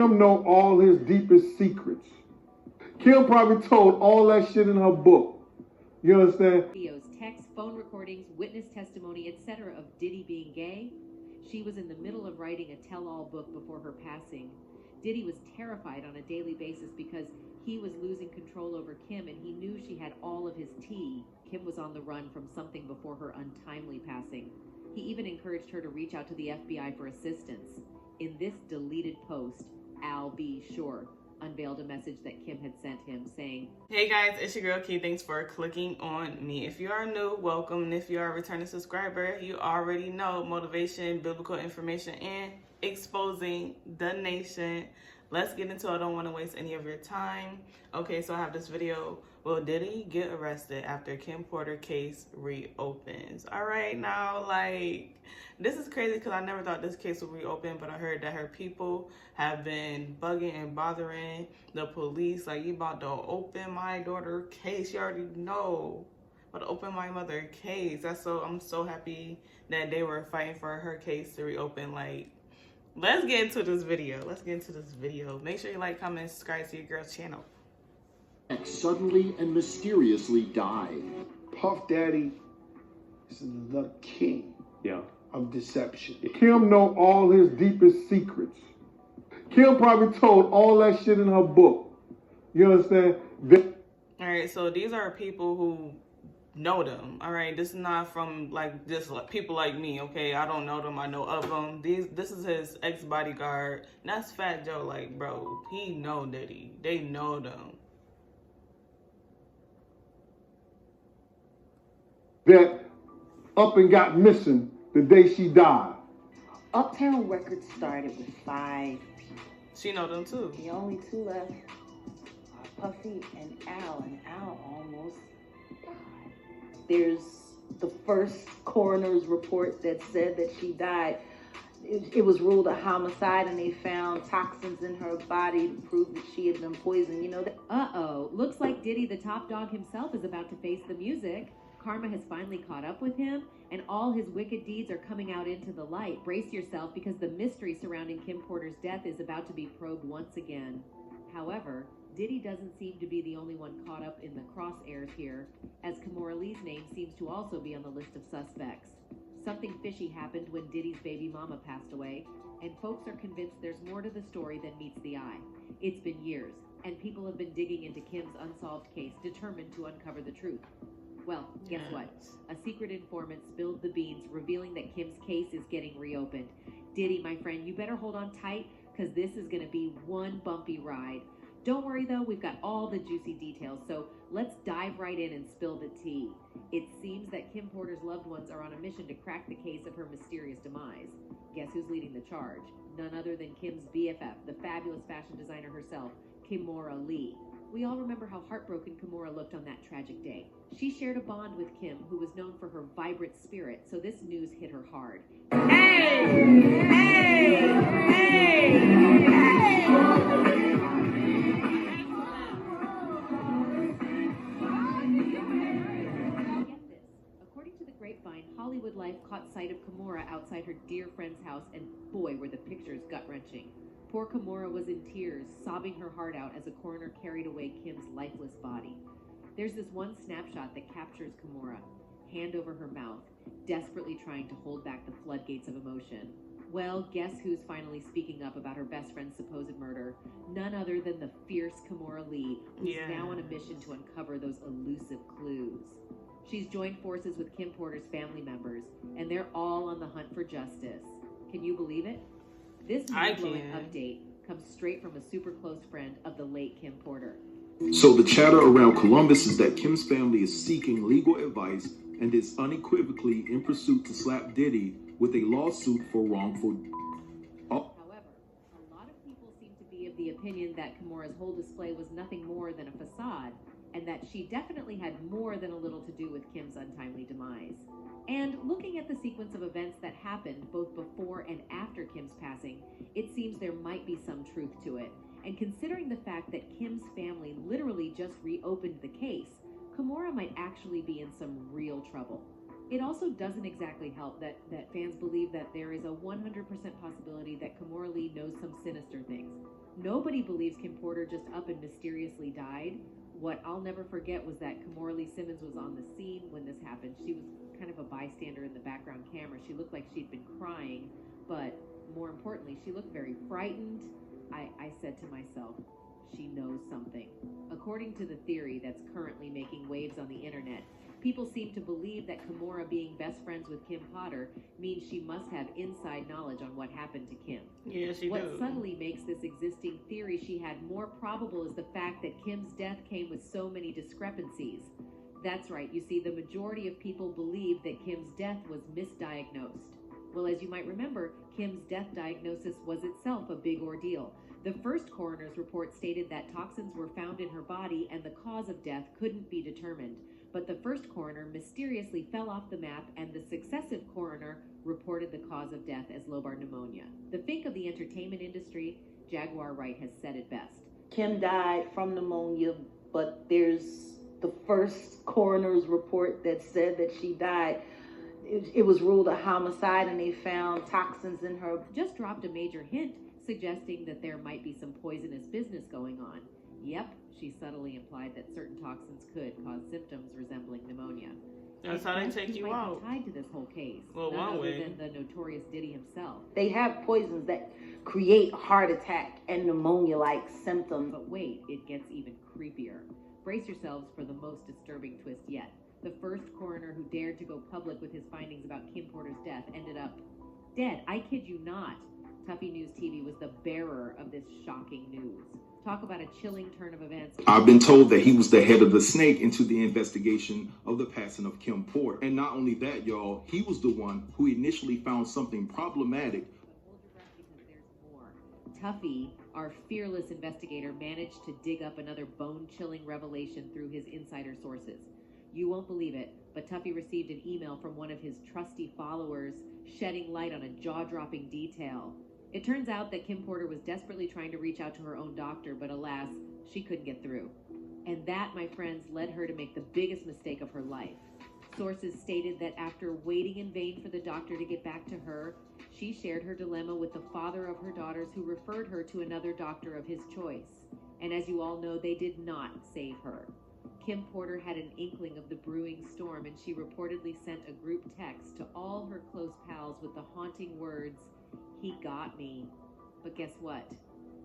Kim know all his deepest secrets. Kim probably told all that shit in her book. You understand? Videos, texts, phone recordings, witness testimony, etc. of Diddy being gay. She was in the middle of writing a tell-all book before her passing. Diddy was terrified on a daily basis because he was losing control over Kim and he knew she had all of his tea. Kim was on the run from something before her untimely passing. He even encouraged her to reach out to the FBI for assistance. In this deleted post, Al B. Shore unveiled a message that Kim had sent him saying, "Hey guys, it's your girl Key. Thanks for clicking on me. If you are new, welcome. And if you are a returning subscriber, you already know motivation, biblical information, and exposing the nation. Let's get into it. I don't want to waste any of your time. Okay, so I have this video. Will Diddy get arrested after Kim Porter case reopens? All right, now, like, this is crazy because I never thought this case would reopen, but I heard that her people have been bugging and bothering the police. Like, you about to open my daughter case. You already know. About to open my mother case. I'm so happy that they were fighting for her case to reopen. Like, let's get into this video. Make sure you like, comment, subscribe to your girl's channel. Suddenly and mysteriously died. Puff Daddy is the king of deception. Kim know all his deepest secrets. Kim probably told all that shit in her book. You understand? All right, so these are people who know them. All right, this is not from like just like people like me. Okay, I don't know them. I know of them. This is his ex-bodyguard. And that's Fat Joe. Like, bro, he know Diddy. They know them. That up and got missing the day she died. Uptown Records started with 5 people. She know them too. The only 2 left are Puffy and Al almost died. There's the first coroner's report that said that she died. It was ruled a homicide and they found toxins in her body to prove that she had been poisoned. You know that. uh-oh, looks like Diddy the top dog himself is about to face the music. Karma has finally caught up with him, and all his wicked deeds are coming out into the light. Brace yourself, because the mystery surrounding Kim Porter's death is about to be probed once again. However, Diddy doesn't seem to be the only one caught up in the crosshairs here, as Kimora Lee's name seems to also be on the list of suspects. Something fishy happened when Diddy's baby mama passed away, and folks are convinced there's more to the story than meets the eye. It's been years, and people have been digging into Kim's unsolved case, determined to uncover the truth. Well, guess what? A secret informant spilled the beans, revealing that Kim's case is getting reopened. Diddy, my friend, you better hold on tight, because this is going to be one bumpy ride. Don't worry, though, we've got all the juicy details, so let's dive right in and spill the tea. It seems that Kim Porter's loved ones are on a mission to crack the case of her mysterious demise. Guess who's leading the charge? None other than Kim's BFF, the fabulous fashion designer herself, Kimora Lee. We all remember how heartbroken Kimora looked on that tragic day. She shared a bond with Kim, who was known for her vibrant spirit, so this news hit her hard. According to the grapevine, Hollywood Life caught sight of Kimora outside her dear friend's house, and boy, were the pictures gut-wrenching. Poor Kimora was in tears, sobbing her heart out as a coroner carried away Kim's lifeless body. There's this one snapshot that captures Kimora, hand over her mouth, desperately trying to hold back the floodgates of emotion. Well, guess who's finally speaking up about her best friend's supposed murder? None other than the fierce Kimora Lee, who's now on a mission to uncover those elusive clues. She's joined forces with Kim Porter's family members, and they're all on the hunt for justice. Can you believe it? This mind-blowing update comes straight from a super close friend of the late Kim Porter. So the chatter around Columbus is that Kim's family is seeking legal advice and is unequivocally in pursuit to slap Diddy with a lawsuit for wrongful. However, a lot of people seem to be of the opinion that Kimora's whole display was nothing more than a facade, and that she definitely had more than a little to do with Kim's untimely demise. And looking at the sequence of events that happened both before and after Kim's passing, it seems there might be some truth to it. And considering the fact that Kim's family literally just reopened the case, Kimora might actually be in some real trouble. It also doesn't exactly help that fans believe that there is a 100% possibility that Kimora Lee knows some sinister things. Nobody believes Kim Porter just up and mysteriously died. What I'll never forget was that Kimora Lee Simmons was on the scene when this happened. She was kind of a bystander in the background camera. She looked like she'd been crying, but more importantly, she looked very frightened. I said to myself, she knows something. According to the theory that's currently making waves on the internet, people seem to believe that Kimora being best friends with Kim Porter means she must have inside knowledge on what happened to Kim. Yeah, she What do. subtly makes this existing theory she had more probable is the fact that Kim's death came with so many discrepancies. That's right, you see, the majority of people believe that Kim's death was misdiagnosed. Well, as you might remember, Kim's death diagnosis was itself a big ordeal. The first coroner's report stated that toxins were found in her body and the cause of death couldn't be determined. But the first coroner mysteriously fell off the map, and the successive coroner reported the cause of death as lobar pneumonia. The Fink of the entertainment industry, Jaguar Wright, has said it best. Kim died from pneumonia, but there's the first coroner's report that said that she died. It was ruled a homicide, and they found toxins in her. Just dropped a major hint, suggesting that there might be some poisonous business going on. Yep, she subtly implied that certain toxins could cause symptoms resembling pneumonia. That's how they take you out. Might be tied to this whole case. Well, none one other way. than the notorious Diddy himself. They have poisons that create heart attack and pneumonia-like symptoms. But wait, it gets even creepier. Brace yourselves for the most disturbing twist yet. The first coroner who dared to go public with his findings about Kim Porter's death ended up dead. I kid you not. Tuffy News TV was the bearer of this shocking news. Talk about a chilling turn of events. I've been told that he was the head of the snake into the investigation of the passing of Kim Porter. And not only that, y'all, he was the one who initially found something problematic. But hold your breath because there's more. Tuffy, our fearless investigator, managed to dig up another bone-chilling revelation through his insider sources. You won't believe it, but Tuffy received an email from one of his trusty followers shedding light on a jaw-dropping detail. It turns out that Kim Porter was desperately trying to reach out to her own doctor, but alas, she couldn't get through. And that, my friends, led her to make the biggest mistake of her life. Sources stated that after waiting in vain for the doctor to get back to her, she shared her dilemma with the father of her daughters, who referred her to another doctor of his choice. And as you all know, they did not save her. Kim Porter had an inkling of the brewing storm, and she reportedly sent a group text to all her close pals with the haunting words, "He got me." But guess what?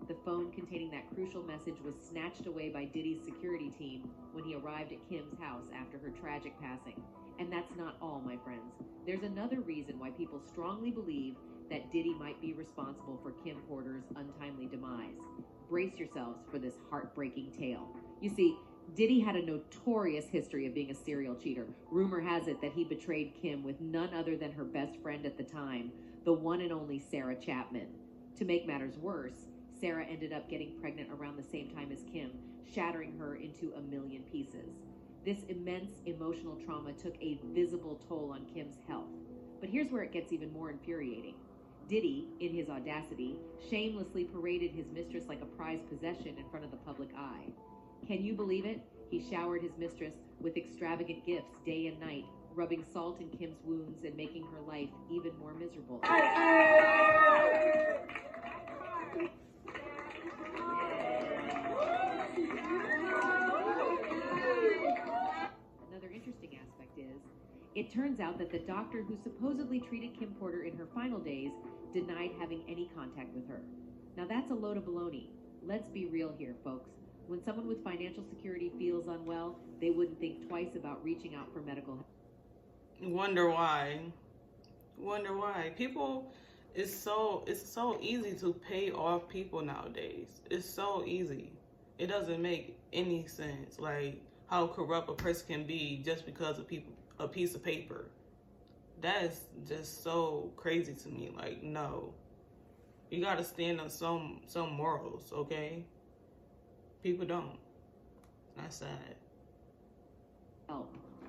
The phone containing that crucial message was snatched away by Diddy's security team when he arrived at Kim's house after her tragic passing. And that's not all, my friends. There's another reason why people strongly believe that Diddy might be responsible for Kim Porter's untimely demise. Brace yourselves for this heartbreaking tale. You see, Diddy had a notorious history of being a serial cheater. Rumor has it that he betrayed Kim with none other than her best friend at the time, the one and only Sarah Chapman. To make matters worse, Sarah ended up getting pregnant around the same time as Kim, shattering her into a million pieces. This immense emotional trauma took a visible toll on Kim's health. But here's where it gets even more infuriating. Diddy, in his audacity, shamelessly paraded his mistress like a prized possession in front of the public eye. Can you believe it? He showered his mistress with extravagant gifts day and night, rubbing salt in Kim's wounds and making her life even more miserable. Another interesting aspect is, it turns out that the doctor who supposedly treated Kim Porter in her final days denied having any contact with her. Now that's a load of baloney. Let's be real here, folks. When someone with financial security feels unwell, they wouldn't think twice about reaching out for medical help. Wonder why. People, it's so easy to pay off people nowadays. It's so easy. It doesn't make any sense. Like how corrupt a person can be just because of a piece of paper. That is just so crazy to me. Like, no. You gotta stand on some morals, okay? People don't. That's sad.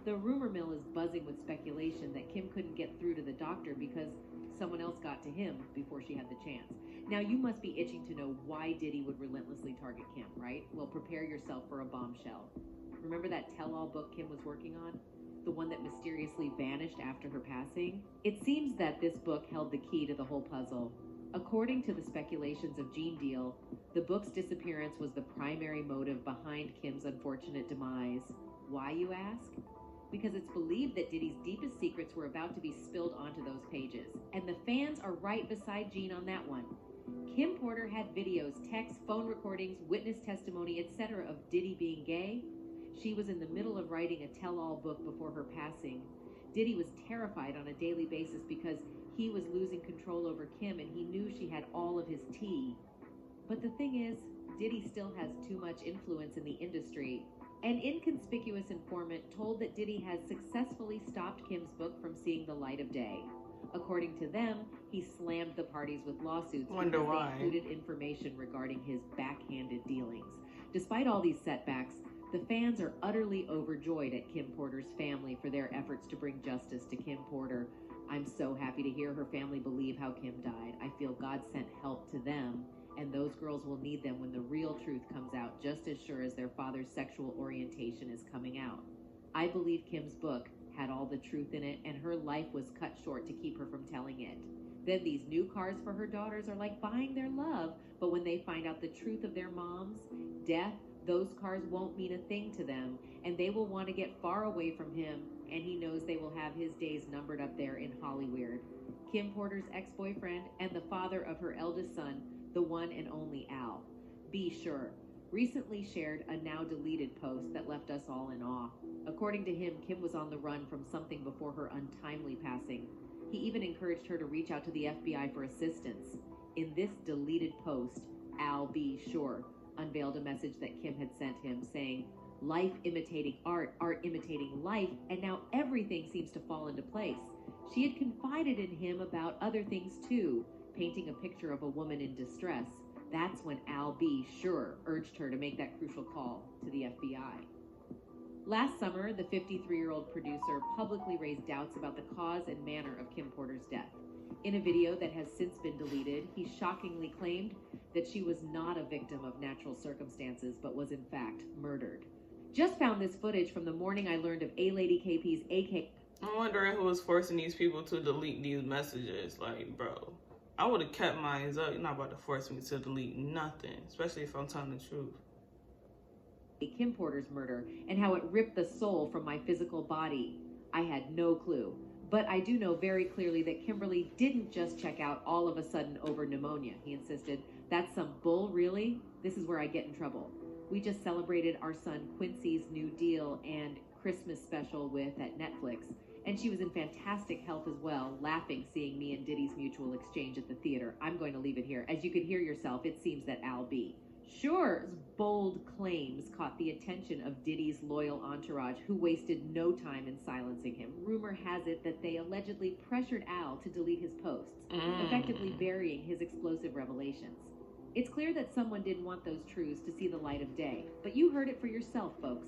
The rumor mill is buzzing with speculation that Kim couldn't get through to the doctor because someone else got to him before she had the chance. Now, you must be itching to know why Diddy would relentlessly target Kim, right? Well, prepare yourself for a bombshell. Remember that tell-all book Kim was working on? The one that mysteriously vanished after her passing? It seems that this book held the key to the whole puzzle. According to the speculations of Gene Deal, the book's disappearance was the primary motive behind Kim's unfortunate demise. Why, you ask? Because it's believed that Diddy's deepest secrets were about to be spilled onto those pages, and the fans are right beside Gene on that one. Kim Porter had videos, texts, phone recordings, witness testimony, etc. of Diddy being gay. She was in the middle of writing a tell-all book before her passing. Diddy was terrified on a daily basis because he was losing control over Kim and he knew she had all of his tea. But the thing is, Diddy still has too much influence in the industry. An inconspicuous informant told that Diddy has successfully stopped Kim's book from seeing the light of day. According to them, he slammed the parties with lawsuits because they included information regarding his backhanded dealings. Despite all these setbacks, the fans are utterly overjoyed at Kim Porter's family for their efforts to bring justice to Kim Porter. I'm so happy to hear her family believe how Kim died. I feel God sent help to them, and those girls will need them when the real truth comes out, just as sure as their father's sexual orientation is coming out. I believe Kim's book had all the truth in it, and her life was cut short to keep her from telling it. Then these new cars for her daughters are like buying their love, but when they find out the truth of their mom's death, those cars won't mean a thing to them, and they will want to get far away from him, and he knows they will have his days numbered up there in Hollywood. Kim Porter's ex-boyfriend and the father of her eldest son, the one and only Al. Be Sure recently shared a now-deleted post that left us all in awe. According to him, Kim was on the run from something before her untimely passing. He even encouraged her to reach out to the FBI for assistance. In this deleted post, Al Be Sure unveiled a message that Kim had sent him saying, "Life imitating art, art imitating life, and now everything seems to fall into place." She had confided in him about other things too, painting a picture of a woman in distress. That's when Al Be Sure urged her to make that crucial call to the FBI. Last summer, the 53-year-old producer publicly raised doubts about the cause and manner of Kim Porter's death. In a video that has since been deleted, he shockingly claimed that she was not a victim of natural circumstances, but was in fact murdered. Just found this footage from the morning I learned of A-Lady KP's AK. I'm wondering who was forcing these people to delete these messages. Like, bro, I would have kept mine up. You're not about to force me to delete nothing, especially if I'm telling the truth. Kim Porter's murder and how it ripped the soul from my physical body. I had no clue. But I do know very clearly that Kimberly didn't just check out all of a sudden over pneumonia. He insisted, "That's some bull, really? This is where I get in trouble." We just celebrated our son Quincy's new deal and Christmas special at Netflix. And she was in fantastic health as well, laughing seeing me and Diddy's mutual exchange at the theater. I'm going to leave it here. As you could hear yourself, it seems that Al B. Sure's bold claims caught the attention of Diddy's loyal entourage, who wasted no time in silencing him. Rumor has it that they allegedly pressured Al to delete his posts, effectively burying his explosive revelations. It's clear that someone didn't want those truths to see the light of day, but you heard it for yourself, folks.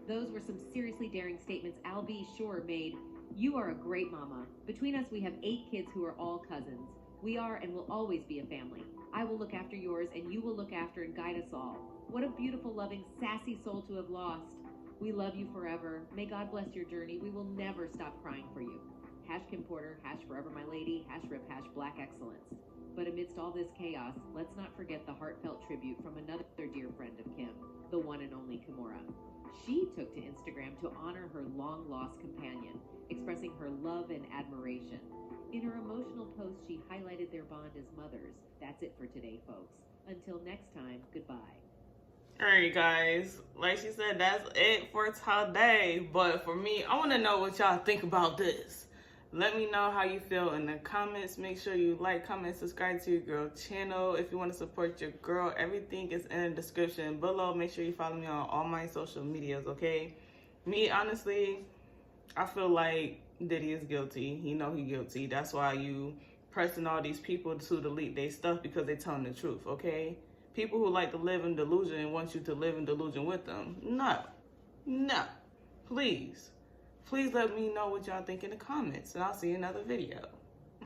Those were some seriously daring statements Al B. Sure made. "You are a great mama. Between us, we have 8 kids who are all cousins. We are and will always be a family. I will look after yours, and you will look after and guide us all. What a beautiful, loving, sassy soul to have lost. We love you forever. May God bless your journey. We will never stop crying for you. Kim Porter, forever my lady, #RIP, #Black Excellence." But amidst all this chaos, let's not forget the heartfelt tribute from another dear friend of Kim, the one and only Kimora. She took to Instagram to honor her long-lost companion, expressing her love and admiration. In her emotional post, she highlighted their bond as mothers. That's it for today, folks. Until next time, goodbye. Alright, guys. Like she said, that's it for today. But for me, I want to know what y'all think about this. Let me know how you feel in the comments. Make sure you like, comment, subscribe to your girl channel. If you want to support your girl, everything is in the description below. Make sure you follow me on all my social medias, okay? Me, honestly, I feel like Diddy is guilty. He know he guilty. That's why you pressing all these people to delete their stuff, because they telling the truth, okay? People who like to live in delusion want you to live in delusion with them. No. Please let me know what y'all think in the comments, and I'll see you in another video.